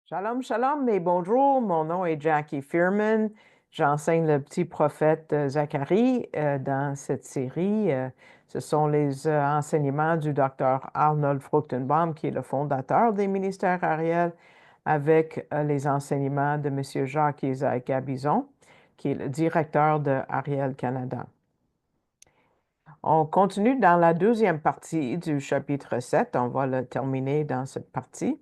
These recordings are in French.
Shalom, shalom et bonjour. Mon nom est Jackie Fearman. J'enseigne le petit prophète Zacharie dans cette série. Ce sont les enseignements du docteur Arnold Fruchtenbaum, qui est le fondateur des ministères Ariel, avec les enseignements de M. Jacques-Isaac Gabizon, qui est le directeur de Ariel Canada. On continue dans la deuxième partie du chapitre 7. On va le terminer dans cette partie.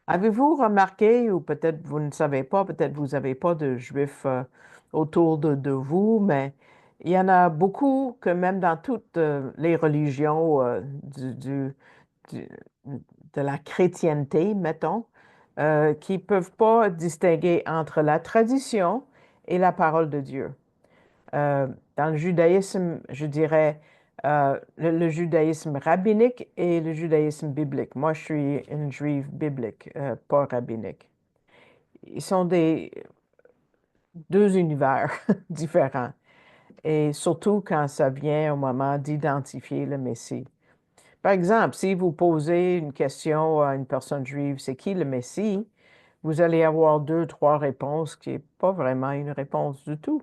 Avez-vous remarqué, ou peut-être vous ne savez pas, peut-être vous n'avez pas de juifs autour de vous, mais il y en a beaucoup que même dans toutes les religions du- de la chrétienté, mettons, qui ne peuvent pas distinguer entre la tradition et la parole de Dieu. Dans le judaïsme, je dirais le judaïsme rabbinique et le judaïsme biblique. Moi, je suis une juive biblique, pas rabbinique. Ils sont deux univers différents, et surtout quand ça vient au moment d'identifier le Messie. Par exemple, si vous posez une question à une personne juive, c'est qui le Messie? Vous allez avoir deux, trois réponses qui n'est pas vraiment une réponse du tout.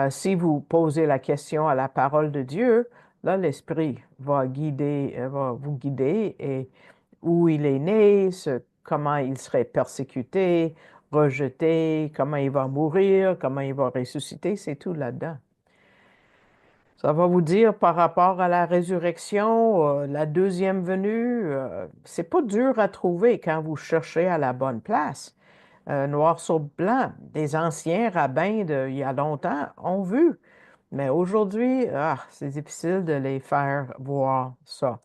Si vous posez la question à la parole de Dieu, là, l'Esprit va guider, va vous guider et où il est né, comment il serait persécuté, rejeté, comment il va mourir, comment il va ressusciter, c'est tout là-dedans. Ça va vous dire par rapport à la résurrection, la deuxième venue, c'est pas dur à trouver quand vous cherchez à la bonne place. Noir sur blanc, des anciens rabbins d'il y a longtemps ont vu. Mais aujourd'hui, c'est difficile de les faire voir ça.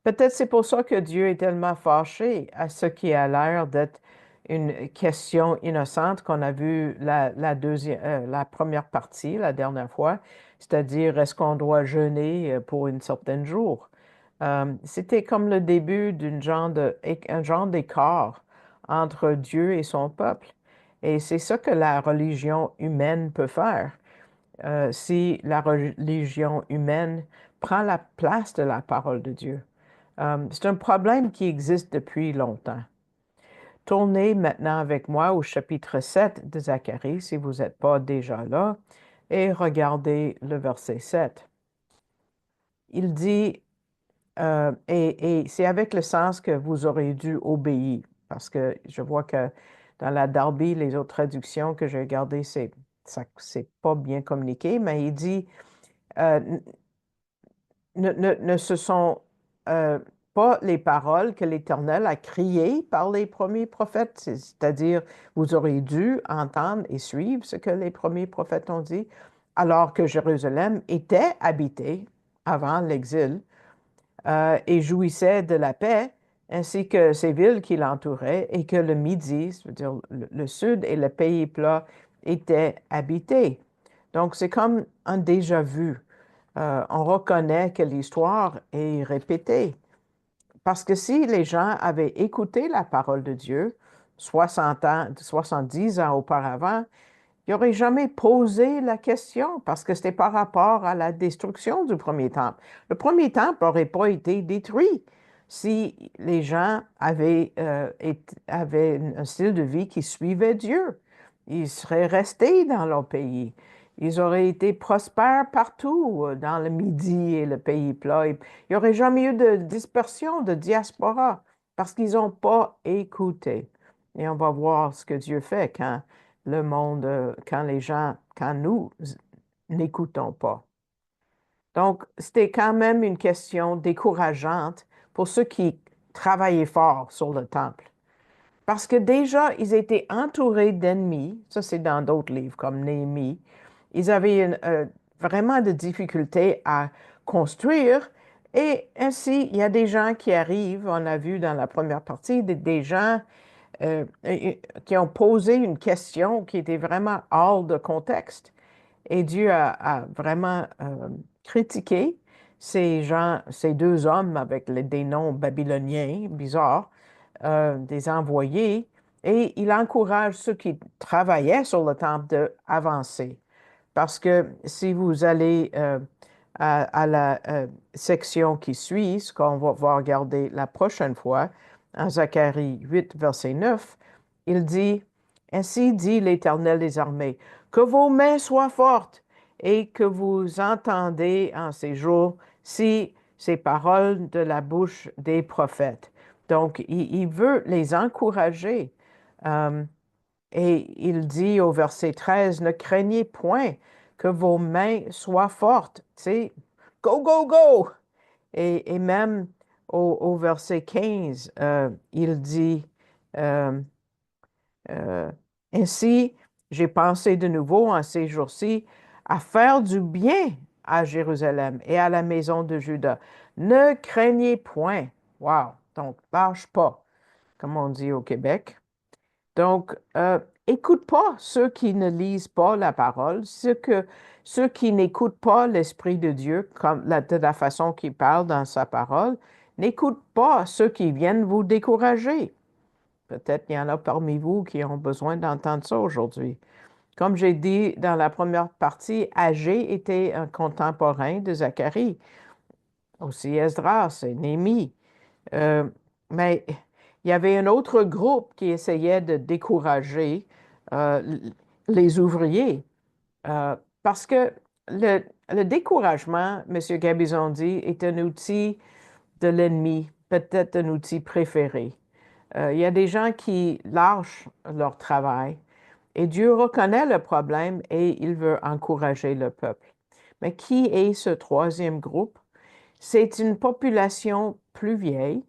Peut-être c'est pour ça que Dieu est tellement fâché à ce qui a l'air d'être une question innocente qu'on a vu la première partie, la dernière fois, c'est-à-dire est-ce qu'on doit jeûner pour une certaine jour. C'était comme le début un genre d'écart entre Dieu et son peuple. Et c'est ça que la religion humaine peut faire. Si la religion humaine prend la place de la parole de Dieu. C'est un problème qui existe depuis longtemps. Tournez maintenant avec moi au chapitre 7 de Zacharie, si vous n'êtes pas déjà là, et regardez le verset 7. Il dit, et c'est avec le sens que vous aurez dû obéir, parce que je vois que dans la Darby, les autres traductions que j'ai regardées, c'est pas bien communiqué, mais il dit, euh, ne ce sont euh, pas les paroles que l'Éternel a criées par les premiers prophètes, c'est-à-dire vous aurez dû entendre et suivre ce que les premiers prophètes ont dit, alors que Jérusalem était habitée avant l'exil et jouissait de la paix, ainsi que ces villes qui l'entouraient, et que le Midi, c'est-à-dire le sud et le pays plat, étaient habités. Donc c'est comme un déjà-vu. On reconnaît que l'histoire est répétée. Parce que si les gens avaient écouté la parole de Dieu 60 ans, 70 ans auparavant, ils n'auraient jamais posé la question parce que c'était par rapport à la destruction du premier temple. Le premier temple n'aurait pas été détruit si les gens avaient un style de vie qui suivait Dieu. Ils seraient restés dans leur pays. Ils auraient été prospères partout, dans le Midi et le pays plat. Il n'y aurait jamais eu de dispersion, de diaspora, parce qu'ils n'ont pas écouté. Et on va voir ce que Dieu fait quand le monde, quand nous n'écoutons pas. Donc, c'était quand même une question décourageante pour ceux qui travaillaient fort sur le temple. Parce que déjà, ils étaient entourés d'ennemis. Ça, c'est dans d'autres livres comme Néhémie. Ils avaient vraiment de difficultés à construire. Et ainsi, il y a des gens qui arrivent, on a vu dans la première partie, des gens qui ont posé une question qui était vraiment hors de contexte. Et Dieu a vraiment critiqué ces gens, ces deux hommes avec des noms babyloniens bizarres, des envoyés, et il encourage ceux qui travaillaient sur le temple d'avancer. Parce que si vous allez à la section qui suit, ce qu'on va regarder la prochaine fois, en Zacharie 8, verset 9, il dit, Ainsi dit l'Éternel des armées, que vos mains soient fortes et que vous entendez en ces jours si ces paroles de la bouche des prophètes. Donc, il veut les encourager. Euh, et il dit au verset 13, ne craignez point que vos mains soient fortes. Tu sais, go, go, go! Et même au verset 15, il dit, euh, euh, Ainsi, j'ai pensé de nouveau en ces jours-ci à faire du bien à Jérusalem et à la maison de Juda. Ne craignez point. Wow! Donc, lâche pas, comme on dit au Québec. Donc, écoute pas ceux qui ne lisent pas la parole, ceux qui n'écoutent pas l'Esprit de Dieu de la façon qu'il parle dans sa parole. N'écoute pas ceux qui viennent vous décourager. Peut-être qu'il y en a parmi vous qui ont besoin d'entendre ça aujourd'hui. Comme j'ai dit dans la première partie, Agé était un contemporain de Zacharie, aussi Esdras et Néhémie. Euh, mais il y avait un autre groupe qui essayait de décourager euh, les ouvriers parce que le découragement, M. Gabizon dit, est un outil de l'ennemi, peut-être un outil préféré. Il y a des gens qui lâchent leur travail et Dieu reconnaît le problème et il veut encourager le peuple. Mais qui est ce troisième groupe? C'est une population plus vieille,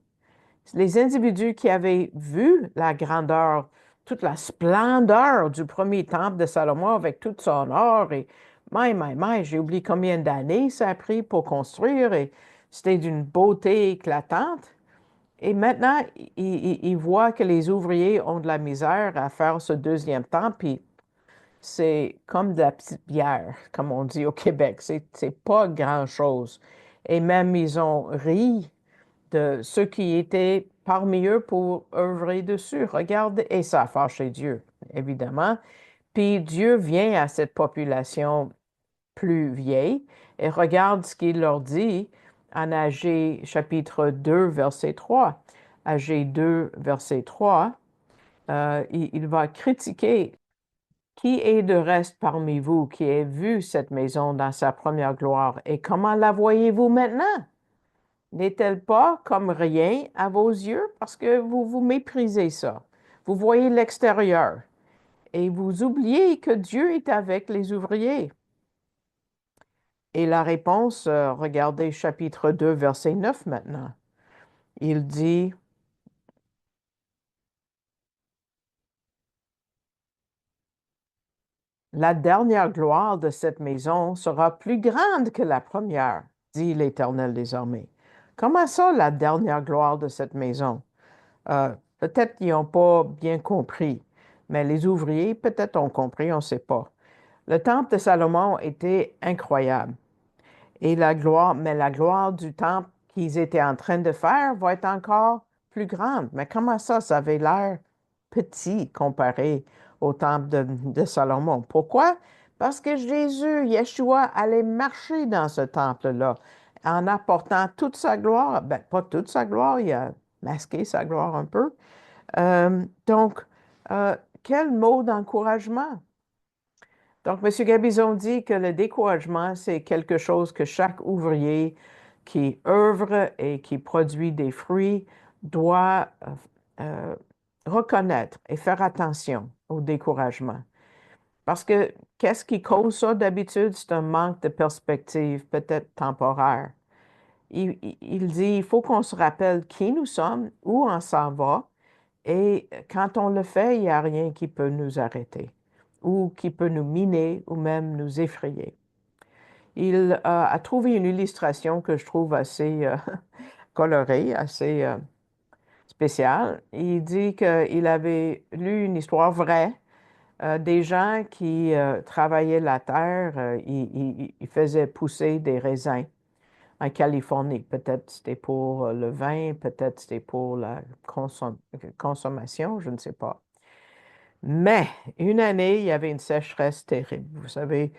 les individus qui avaient vu la grandeur, toute la splendeur du premier temple de Salomon avec tout son or et j'ai oublié combien d'années ça a pris pour construire et c'était d'une beauté éclatante. Et maintenant, ils voient que les ouvriers ont de la misère à faire ce deuxième temple, puis c'est comme de la petite bière, comme on dit au Québec. C'est pas grand-chose. Et même, ils ont ri de ceux qui étaient parmi eux pour œuvrer dessus. Regarde, et ça a fâché Dieu, évidemment. Puis Dieu vient à cette population plus vieille et regarde ce qu'il leur dit en Agé chapitre 2, verset 3. Agé 2, verset 3, il va critiquer qui est de reste parmi vous qui a vu cette maison dans sa première gloire et comment la voyez-vous maintenant? N'est-elle pas comme rien à vos yeux? Parce que vous méprisez ça. Vous voyez l'extérieur et vous oubliez que Dieu est avec les ouvriers. Et la réponse, regardez chapitre 2, verset 9 maintenant. Il dit, La dernière gloire de cette maison sera plus grande que la première, dit l'Éternel des armées. Comment ça, la dernière gloire de cette maison? Peut-être qu'ils n'ont pas bien compris, mais les ouvriers peut-être ont compris, on ne sait pas. Le temple de Salomon était incroyable. Mais la gloire du temple qu'ils étaient en train de faire va être encore plus grande. Mais comment ça, ça avait l'air petit comparé au temple de Salomon? Pourquoi? Parce que Jésus, Yeshua, allait marcher dans ce temple-là en apportant toute sa gloire. Ben, pas toute sa gloire, il a masqué sa gloire un peu. Donc, quel mot d'encouragement! Donc, M. Gabizon dit que le découragement, c'est quelque chose que chaque ouvrier qui œuvre et qui produit des fruits doit euh, reconnaître et faire attention au découragement. Parce que qu'est-ce qui cause ça d'habitude? C'est un manque de perspective, peut-être temporaire. Il dit, il faut qu'on se rappelle qui nous sommes, où on s'en va, et quand on le fait, il n'y a rien qui peut nous arrêter ou qui peut nous miner ou même nous effrayer. Il a trouvé une illustration que je trouve assez colorée, assez spéciale. Il dit qu'il avait lu une histoire vraie des gens qui travaillaient la terre, ils faisaient pousser des raisins en Californie. Peut-être c'était pour le vin, peut-être c'était pour la consommation, je ne sais pas. Mais une année, il y avait une sécheresse terrible. Vous savez,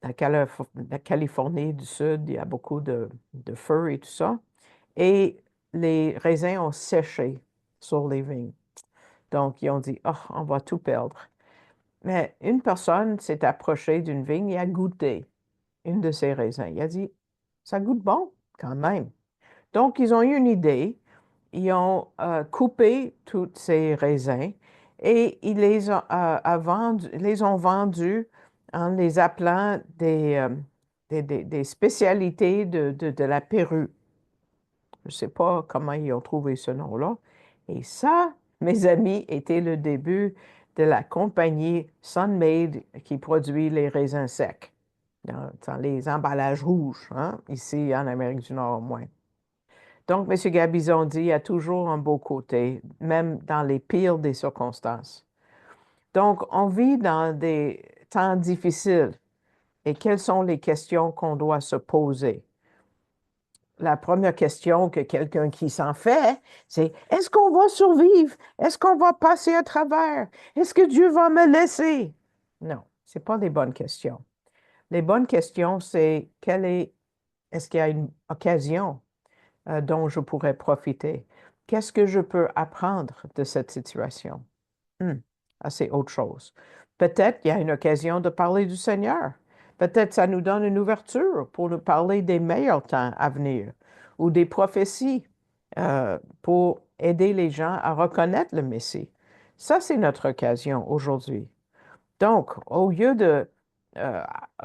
la Californie du Sud, il y a beaucoup de feu et tout ça. Et les raisins ont séché. sur les vignes. Donc, ils ont dit, oh, on va tout perdre. Mais une personne s'est approchée d'une vigne et a goûté une de ces raisins. Il a dit, ça goûte bon quand même. Donc, ils ont eu une idée. Ils ont coupé tous ces raisins et ils les ont vendus en les appelant des spécialités de la Pérou. Je ne sais pas comment ils ont trouvé ce nom-là. Et ça, mes amis, était le début de la compagnie Sun-Maid qui produit les raisins secs dans les emballages rouges, hein, ici en Amérique du Nord au moins. Donc, M. Gabizon dit, il y a toujours un beau côté, même dans les pires des circonstances. Donc, on vit dans des temps difficiles. Et quelles sont les questions qu'on doit se poser? La première question que quelqu'un qui s'en fait, c'est est-ce qu'on va survivre? Est-ce qu'on va passer à travers? Est-ce que Dieu va me laisser? Non, ce pas des bonnes questions. Les bonnes questions, c'est est-ce qu'il y a une occasion dont je pourrais profiter? Qu'est-ce que je peux apprendre de cette situation? C'est autre chose. Peut-être qu'il y a une occasion de parler du Seigneur. Peut-être ça nous donne une ouverture pour nous parler des meilleurs temps à venir ou des prophéties pour aider les gens à reconnaître le Messie. Ça, c'est notre occasion aujourd'hui. Donc, au lieu de euh,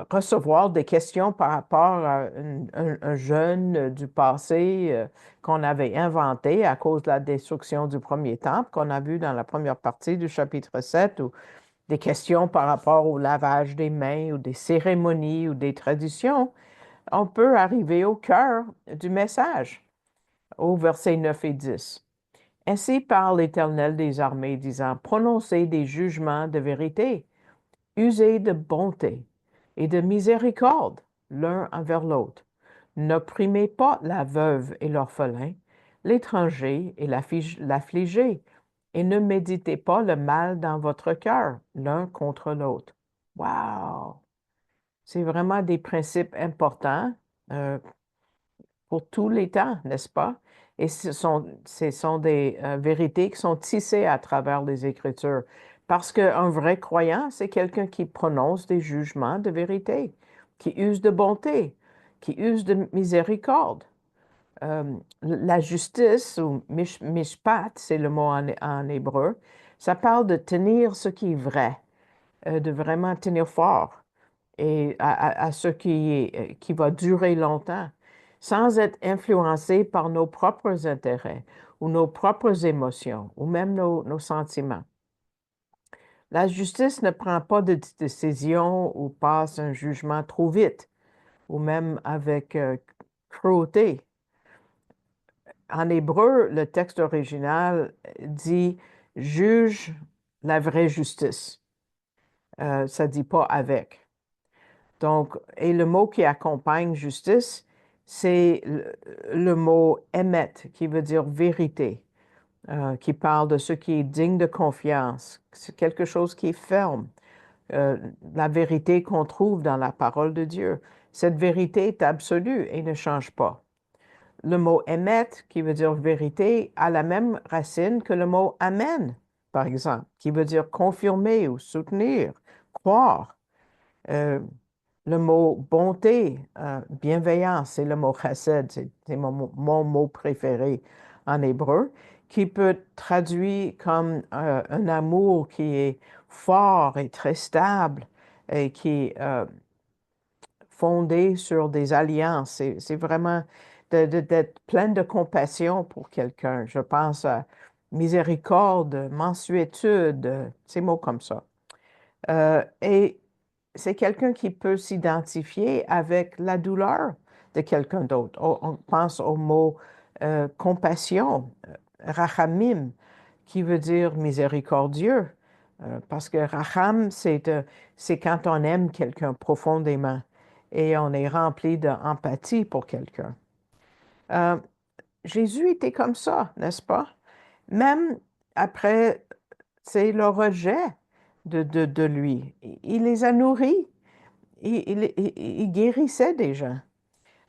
recevoir des questions par rapport à un jeune du passé qu'on avait inventé à cause de la destruction du premier temple qu'on a vu dans la première partie du chapitre 7, ou des questions par rapport au lavage des mains ou des cérémonies ou des traditions, on peut arriver au cœur du message, au verset 9 et 10. Ainsi parle l'Éternel des armées, disant, prononcez des jugements de vérité, usez de bonté et de miséricorde l'un envers l'autre. N'opprimez pas la veuve et l'orphelin, l'étranger et l'affligé, et ne méditez pas le mal dans votre cœur l'un contre l'autre. Wow! C'est vraiment des principes importants euh, pour tous les temps, n'est-ce pas? Et ce sont des vérités qui sont tissées à travers les Écritures. Parce qu'un vrai croyant, c'est quelqu'un qui prononce des jugements de vérité, qui use de bonté, qui use de miséricorde. La justice, ou mishpat, c'est le mot en hébreu, ça parle de tenir ce qui est vrai, de vraiment tenir fort et à ce qui va durer longtemps, sans être influencé par nos propres intérêts ou nos propres émotions ou même nos sentiments. La justice ne prend pas de décision ou passe un jugement trop vite ou même avec cruauté. En hébreu, le texte original dit juge la vraie justice. Ça ne dit pas avec. Donc, et le mot qui accompagne justice, c'est le mot émet, qui veut dire vérité, qui parle de ce qui est digne de confiance. C'est quelque chose qui est ferme. La vérité qu'on trouve dans la parole de Dieu. Cette vérité est absolue et ne change pas. Le mot émet, qui veut dire vérité, a la même racine que le mot amen, par exemple, qui veut dire confirmer ou soutenir, croire. Euh, le mot bonté, bienveillance, c'est le mot chesed, c'est mon mot préféré en hébreu, qui peut être traduit comme un amour qui est fort et très stable et qui est fondé sur des alliances. C'est vraiment d'être plein de compassion pour quelqu'un. Je pense à miséricorde, mansuétude, ces mots comme ça. Et c'est quelqu'un qui peut s'identifier avec la douleur de quelqu'un d'autre. On pense au mot compassion, rachamim, qui veut dire miséricordieux, parce que racham, c'est quand on aime quelqu'un profondément et on est rempli d'empathie pour quelqu'un. Euh, Jésus était comme ça, n'est-ce pas? Même après, c'est le rejet de lui. Il les a nourris. Il guérissait des gens,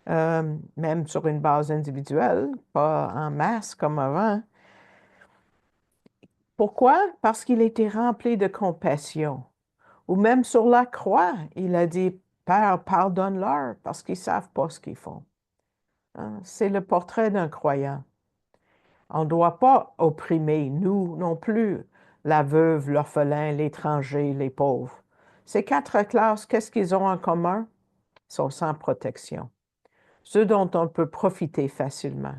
même sur une base individuelle, pas en masse comme avant. Pourquoi? Parce qu'il était rempli de compassion. Ou même sur la croix, il a dit, Père, pardonne-leur parce qu'ils ne savent pas ce qu'ils font. Hein? C'est le portrait d'un croyant. On ne doit pas opprimer, nous non plus, la veuve, l'orphelin, l'étranger, les pauvres. Ces quatre classes, qu'est-ce qu'ils ont en commun? Ils sont sans protection. Ceux dont on peut profiter facilement.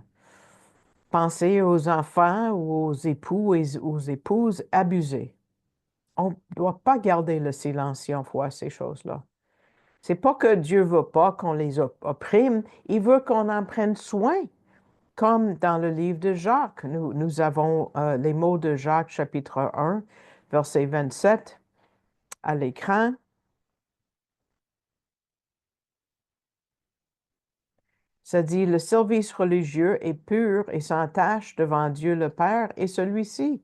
Pensez aux enfants ou aux époux et aux épouses abusés. On ne doit pas garder le silence si on voit ces choses-là. C'est pas que Dieu veut pas qu'on les opprime, il veut qu'on en prenne soin. Comme dans le livre de Jacques, nous avons les mots de Jacques chapitre 1, verset 27 à l'écran. Ça dit, le service religieux est pur et sans tache devant Dieu le Père et celui-ci,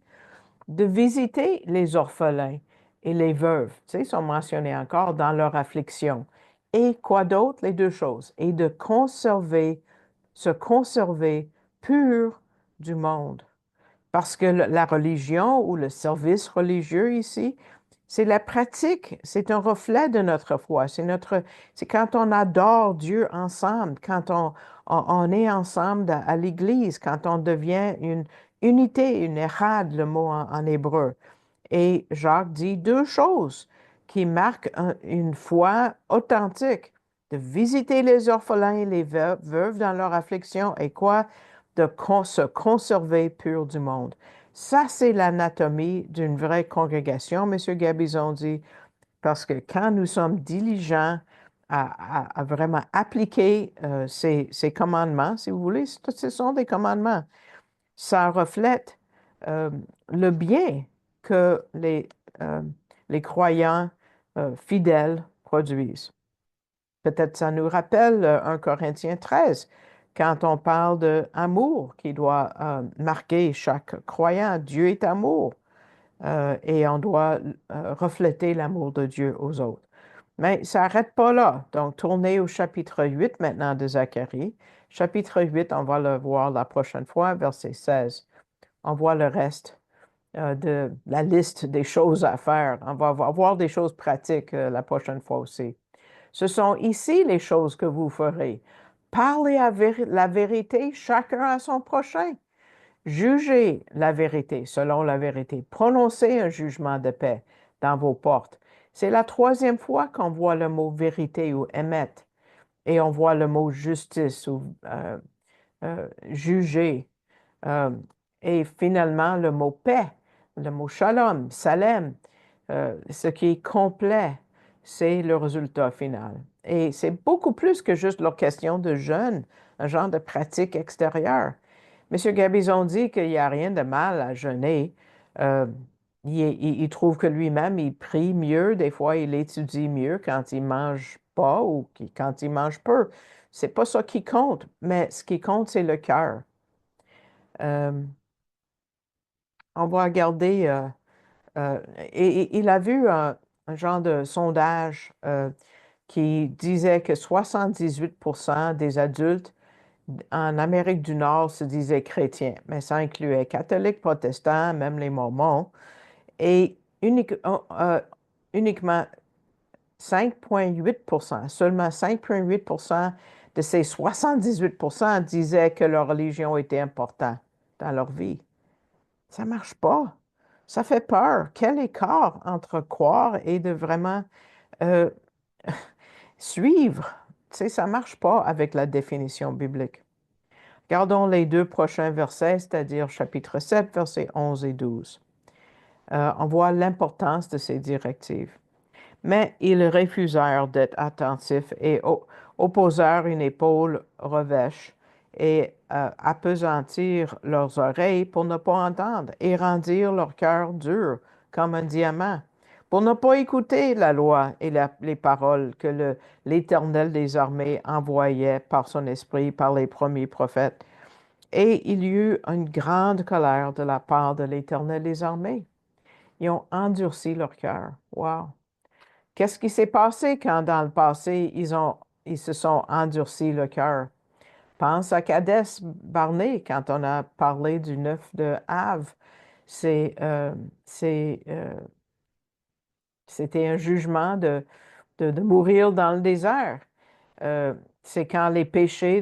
de visiter les orphelins et les veuves, tu sais, sont mentionnés encore dans leur affliction. Et quoi d'autre? Les deux choses. Et de se conserver pur du monde. Parce que la religion ou le service religieux ici, c'est la pratique, c'est un reflet de notre foi. C'est quand on adore Dieu ensemble, quand on est ensemble à l'Église, quand on devient une unité, une érad, le mot en hébreu. Et Jacques dit deux choses qui marquent une foi authentique, de visiter les orphelins et les veuves dans leur affliction et quoi? De se conserver pur du monde. Ça, c'est l'anatomie d'une vraie congrégation, M. Gabizon dit, parce que quand nous sommes diligents à vraiment appliquer ces commandements, si vous voulez, ce sont des commandements, ça reflète euh, le bien que euh, les croyants fidèles produisent. Peut-être ça nous rappelle 1 Corinthiens 13, quand on parle d'amour qui doit marquer chaque croyant. Dieu est amour et on doit refléter l'amour de Dieu aux autres. Mais ça n'arrête pas là. Donc, tournez au chapitre 8 maintenant de Zacharie. Chapitre 8, on va le voir la prochaine fois, verset 16. On voit le reste de la liste des choses à faire. On va voir des choses pratiques la prochaine fois aussi. Ce sont ici les choses que vous ferez. Parlez la vérité, chacun à son prochain. Jugez la vérité selon la vérité. Prononcez un jugement de paix dans vos portes. C'est la troisième fois qu'on voit le mot vérité ou émettre et on voit le mot justice ou juger. Euh, et finalement, le mot paix, le mot shalom, salem, ce qui est complet, c'est le résultat final. Et c'est beaucoup plus que juste leur question de jeûne, un genre de pratique extérieure. M. Gabizon dit qu'il n'y a rien de mal à jeûner. Euh, il trouve que lui-même, il prie mieux, des fois, il étudie mieux quand il mange pas ou quand il mange peu. C'est pas ça qui compte, mais ce qui compte, c'est le cœur. Euh, on va regarder, et il a vu un genre de sondage qui disait que 78% des adultes en Amérique du Nord se disaient chrétiens, mais ça incluait catholiques, protestants, même les mormons, et uniquement 5,8%, seulement 5,8% de ces 78% disaient que leur religion était importante dans leur vie. Ça marche pas. Ça fait peur. Quel écart entre croire et de vraiment euh, suivre. Tu sais, ça marche pas avec la définition biblique. Gardons les deux prochains versets, c'est-à-dire chapitre 7, versets 11 et 12. On voit l'importance de ces directives. Mais ils refusèrent d'être attentifs et opposèrent une épaule revêche et appesantir leurs oreilles pour ne pas entendre et rendirent leur cœur dur comme un diamant pour ne pas écouter la loi et les paroles que l'Éternel des armées envoyait par son esprit, par les premiers prophètes. Et il y eut une grande colère de la part de l'Éternel des armées. Ils ont endurci leur cœur. Wow! Qu'est-ce qui s'est passé quand dans le passé, ils se sont endurcis le cœur? Pense à Kadès Barnée quand on a parlé du 9 de Av. C'est, c'est, c'était un jugement de mourir dans le désert. Euh, c'est quand les péchés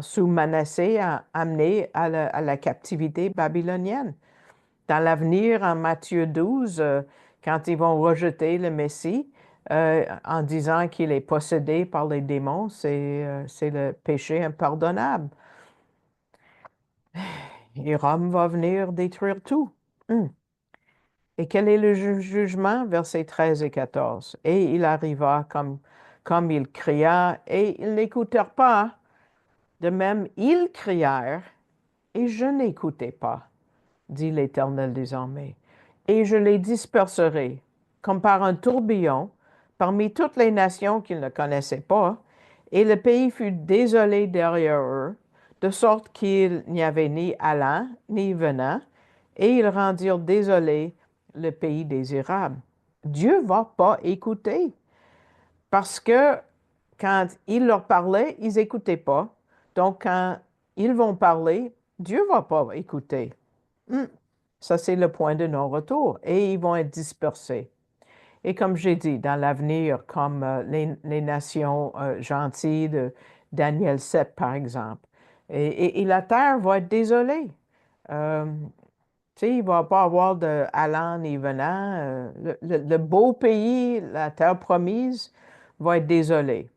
sous Manassé ont amené à la captivité babylonienne. Dans l'avenir, en Matthieu 12, quand ils vont rejeter le Messie en disant qu'il est possédé par les démons, c'est le péché impardonnable. Et Rome va venir détruire tout. Hum. Et quel est le jugement? Versets 13 et 14. Et il arriva comme il cria, et ils n'écoutèrent pas. De même, ils crièrent, et je n'écoutais pas, dit l'Éternel des armées. Et je les disperserai, comme par un tourbillon, parmi toutes les nations qu'ils ne connaissaient pas, et le pays fut désolé derrière eux, de sorte qu'il n'y avait ni allant, ni venant, et ils rendirent désolé le pays désirable. Dieu ne va pas écouter, parce que quand il leur parlait, ils n'écoutaient pas. Donc, quand ils vont parler, Dieu ne va pas écouter. Hmm. Ça, c'est le point de non-retour. Et ils vont être dispersés. Et comme j'ai dit, dans l'avenir, comme les nations gentilles de Daniel 7, par exemple. Et la terre va être désolée. Euh, tu sais, il ne va pas avoir de allant ni venant. Le beau pays, la terre promise, va être désolé.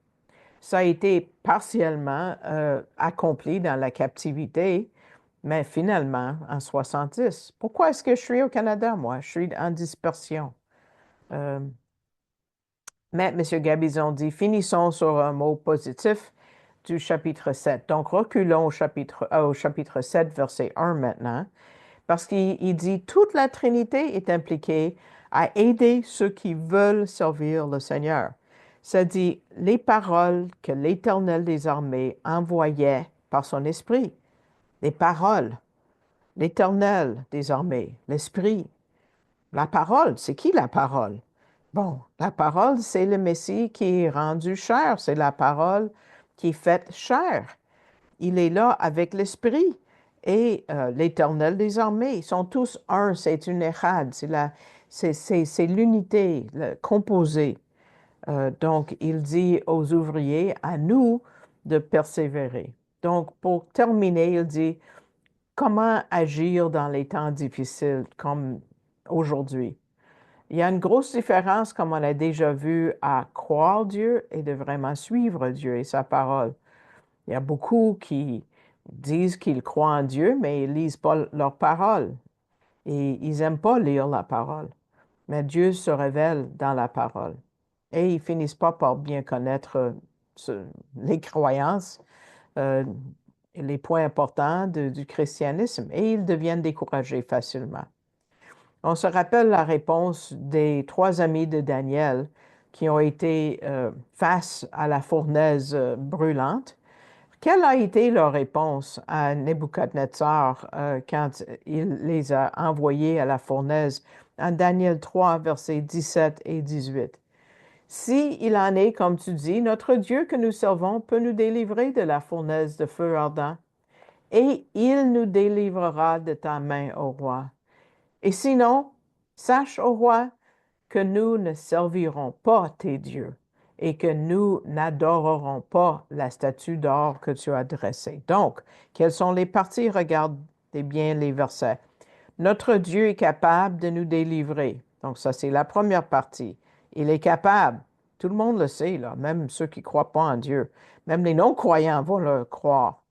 Ça a été partiellement accompli dans la captivité, mais finalement, en 70. Pourquoi est-ce que je suis au Canada, moi? Je suis en dispersion. Euh, mais M. Gabizon dit, finissons sur un mot positif du chapitre 7. Donc, reculons au chapitre 7, verset 1 maintenant, parce qu'il dit, toute la Trinité est impliquée à aider ceux qui veulent servir le Seigneur. Ça dit les paroles que l'Éternel des armées envoyait par son esprit. Les paroles, l'Éternel des armées, l'esprit. La parole, c'est qui la parole? Bon, la parole, c'est le Messie qui est rendu chair, c'est la parole qui est faite chair. Il est là avec l'Esprit et l'Éternel des armées. Ils sont tous un, c'est une échad, c'est l'unité composée. Donc, il dit aux ouvriers, à nous, de persévérer. Donc, pour terminer, il dit, comment agir dans les temps difficiles comme aujourd'hui? Il y a une grosse différence, comme on l'a déjà vu, à croire Dieu et de vraiment suivre Dieu et sa parole. Il y a beaucoup qui disent qu'ils croient en Dieu, mais ils ne lisent pas leur parole et ils n'aiment pas lire la parole. Mais Dieu se révèle dans la parole. Et ils finissent pas par bien connaître les croyances, euh, les points importants du christianisme, et ils deviennent découragés facilement. On se rappelle la réponse des trois amis de Daniel qui ont été face à la fournaise brûlante. Quelle a été leur réponse à Nebuchadnezzar quand il les a envoyés à la fournaise en Daniel 3, versets 17 et 18? Si il en est, comme tu dis, notre Dieu que nous servons peut nous délivrer de la fournaise de feu ardent, et il nous délivrera de ta main, ô roi. Et sinon, sache, ô roi, que nous ne servirons pas tes dieux et que nous n'adorerons pas la statue d'or que tu as dressée. Donc, quelles sont les parties? Regardez bien les versets. Notre Dieu est capable de nous délivrer. Donc, ça, c'est la première partie. Il est capable. Tout le monde le sait, là, même ceux qui ne croient pas en Dieu. Même les non-croyants vont le croire.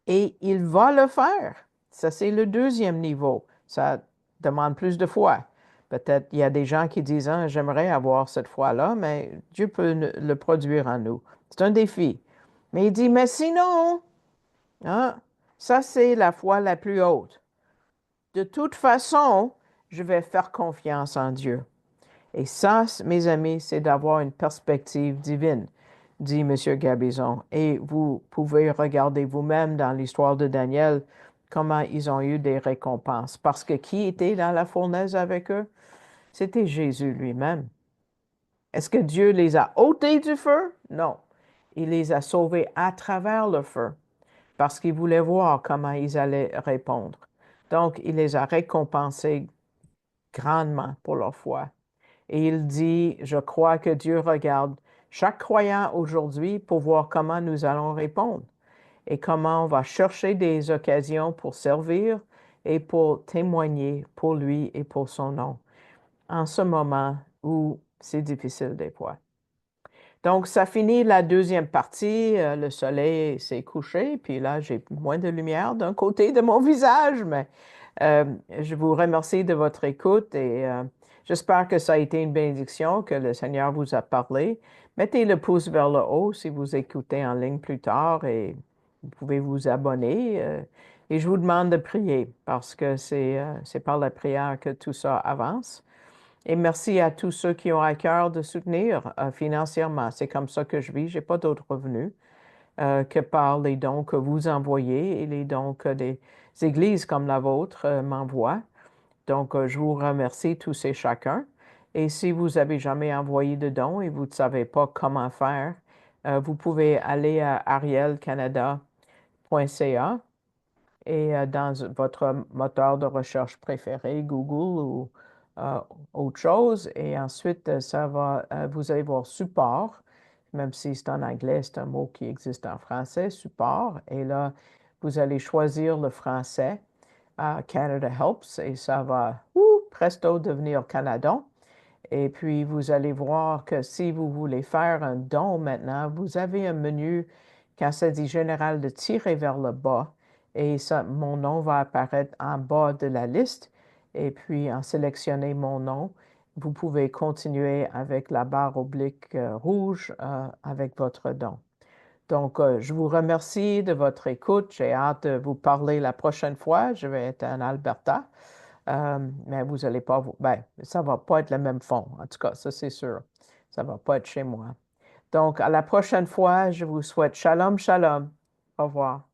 Et il va le faire. Ça, c'est le deuxième niveau. Ça demande plus de foi. Peut-être il y a des gens qui disent, ah, j'aimerais avoir cette foi-là, mais Dieu peut le produire en nous. C'est un défi. Mais il dit, mais sinon, hein, ça, c'est la foi la plus haute. De toute façon, je vais faire confiance en Dieu. Et ça, mes amis, c'est d'avoir une perspective divine, dit M. Gabizon. Et vous pouvez regarder vous-même dans l'histoire de Daniel comment ils ont eu des récompenses. Parce que qui était dans la fournaise avec eux? C'était Jésus lui-même. Est-ce que Dieu les a ôtés du feu? Non. Il les a sauvés à travers le feu parce qu'il voulait voir comment ils allaient répondre. Donc, il les a récompensés grandement pour leur foi. Et il dit, je crois que Dieu regarde chaque croyant aujourd'hui pour voir comment nous allons répondre et comment on va chercher des occasions pour servir et pour témoigner pour lui et pour son nom en ce moment où c'est difficile des fois. Donc, ça finit la deuxième partie. Le soleil s'est couché, puis là, j'ai moins de lumière d'un côté de mon visage, mais je vous remercie de votre écoute et j'espère que ça a été une bénédiction, que le Seigneur vous a parlé. Mettez le pouce vers le haut si vous écoutez en ligne plus tard et vous pouvez vous abonner. Et je vous demande de prier parce que c'est par la prière que tout ça avance. Et merci à tous ceux qui ont à cœur de soutenir financièrement. C'est comme ça que je vis. Je n'ai pas d'autres revenus que par les dons que vous envoyez et les dons que des églises comme la vôtre m'envoient. Donc, je vous remercie tous et chacun. Et si vous avez jamais envoyé de dons et vous ne savez pas comment faire, vous pouvez aller à arielcanada.ca et dans votre moteur de recherche préféré, Google ou euh, autre chose. Et ensuite, vous allez voir support, même si c'est en anglais, c'est un mot qui existe en français, support. Et là, vous allez choisir le français, Canada Helps, et ça va presto devenir Canada. Et puis, vous allez voir que si vous voulez faire un don maintenant, vous avez un menu, quand ça dit général, de tirer vers le bas. Et ça, mon nom va apparaître en bas de la liste. Et puis, en sélectionnant mon nom, vous pouvez continuer avec la barre oblique rouge avec votre don. Donc, je vous remercie de votre écoute. J'ai hâte de vous parler la prochaine fois. Je vais être en Alberta. Mais vous n'allez pas, ben, ça ne va pas être le même fond. En tout cas, ça, c'est sûr. Ça ne va pas être chez moi. Donc, à la prochaine fois, je vous souhaite shalom, shalom. Au revoir.